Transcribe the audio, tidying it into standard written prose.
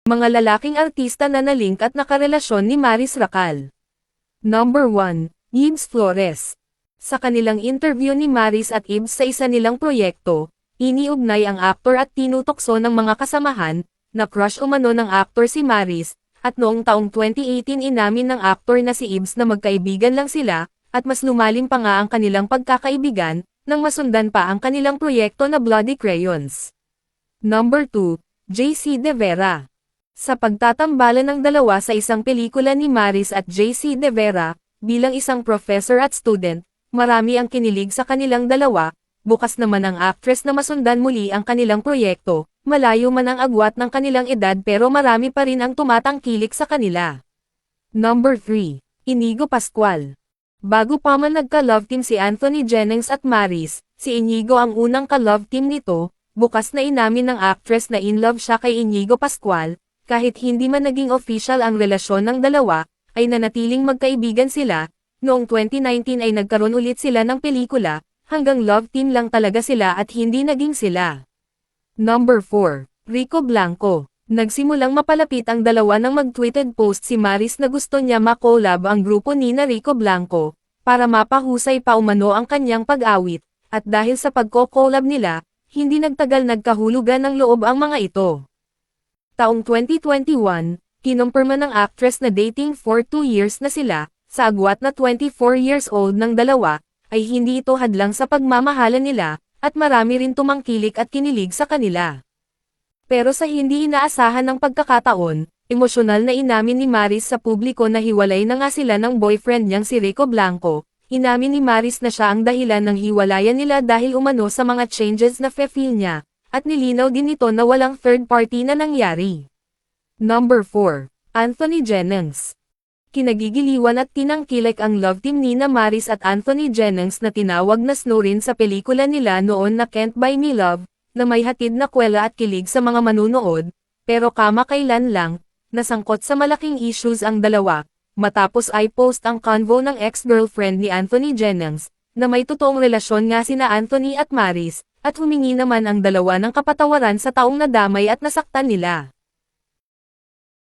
Mga lalaking artista na nalink at nakarelasyon ni Maris Racal. Number 1, Ibs Flores. Sa kanilang interview ni Maris at Ibs sa isa nilang proyekto, iniugnay ang aktor at tinutokso ng mga kasamahan, na crush umano ng aktor si Maris, at noong taong 2018 inamin ng aktor na si Ibs na magkaibigan lang sila, at mas lumalim pa nga ang kanilang pagkakaibigan, nang masundan pa ang kanilang proyekto na Bloody Crayons. Number 2, JC De Vera. Sa pagtatambalan ng dalawa sa isang pelikula ni Maris at JC De Vera, bilang isang professor at student, marami ang kinilig sa kanilang dalawa, bukas naman ang actress na masundan muli ang kanilang proyekto, malayo man ang agwat ng kanilang edad pero marami pa rin ang tumatangkilik sa kanila. Number 3, Inigo Pascual. Bago pa man nagka-love team si Anthony Jennings at Maris, si Inigo ang unang ka-love team nito, bukas na inamin ng actress na in love siya kay Inigo Pascual. Kahit hindi man naging official ang relasyon ng dalawa, ay nanatiling magkaibigan sila. Noong 2019 ay nagkaroon ulit sila ng pelikula, hanggang love team lang talaga sila at hindi naging sila. Number 4, Rico Blanco. Nagsimulang mapalapit ang dalawa nang mag-tweeted post si Maris na gusto niya ma-collab ang grupo ni na Rico Blanco, para mapahusay pa umano ang kanyang pag-awit, at dahil sa pagko-collab nila, hindi nagtagal nagkahulugan ng loob ang mga ito. Taong 2021, kinumpirma ng actress na dating for 2 years na sila, sa agwat na 24 years old ng dalawa, ay hindi ito hadlang sa pagmamahalan nila, at marami rin tumangkilik at kinilig sa kanila. Pero sa hindi inaasahan ng pagkakataon, emosyonal na inamin ni Maris sa publiko na hiwalay na nga sila ng boyfriend niyang si Rico Blanco. Inamin ni Maris na siya ang dahilan ng hiwalayan nila dahil umano sa mga changes na fe-feel niya. At nilinaw din ito na walang third party na nangyari. Number 4, Anthony Jennings. Kinagigiliwan at tinangkilik ang love team ni na Maris at Anthony Jennings na tinawag na Snow rin sa pelikula nila noon na Can't Buy Me Love, na may hatid na kwela at kilig sa mga manunood, pero kamakailan lang, nasangkot sa malaking issues ang dalawa, matapos ay post ang convo ng ex-girlfriend ni Anthony Jennings, na may totoong relasyon nga sina Anthony at Maris, at humingi naman ang dalawa ng kapatawaran sa taong nadamay at nasaktan nila.